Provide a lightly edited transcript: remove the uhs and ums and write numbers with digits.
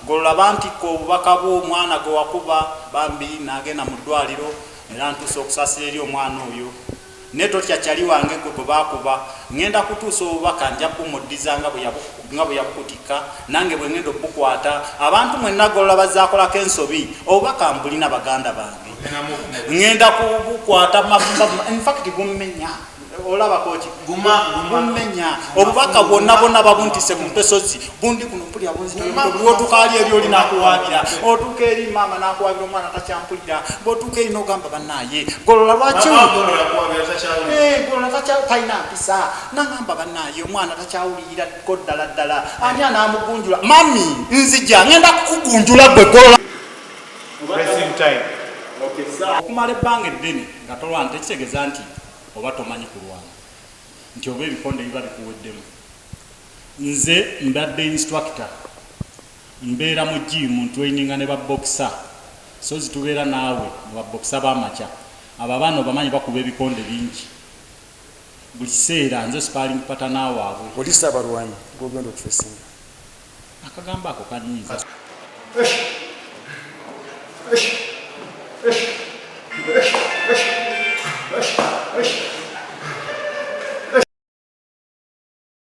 Golola banti ko obubaka bw'omwana gwe wakuba bambi n'agenda mu ddwaliro era ntuusa okusasira eri omwana oyo ne totya kyali wange gwe bwe bakuba ngenda kutuusa obubaka nja bumuddiza nga bwe yabukutika nange bwe ngenda obukwata abantu mwenna golola bazaakolako ensobi obubaka mbulina baganda bange ngenda kubukwata in fact bummenya olabako ki bummenya obubaka bwonna babuntise ku mpesozi bundi kuno mpulira bwotukaali eri oli nakuwaabira otuuka eri maama nakuwaabira omwana takyampulira bwotuuka eri n'ogamba bannaye golola lwaki golola talina mpisa nagamba bannaye omwana takyawulirira ko ddala ani anaamugunjula mami nzija ngenda kukugunjula gwe golola okumala ebbanga eddene nga tolwana tekitegeeza nti oba tomanyi kulwana nti oba ebikonde biba bikuweddemu. Nze mbadde instructor mbeera mu jimu ntweyininga ne babokisa so zitubeera naawe babokisa b'amakya abo abaana obamanyi bakuba ebikonde bingi buli kiseera nze sparring partner waabwe olisa abalwanyi gogenda okutusinga akagamba ako kanyiiza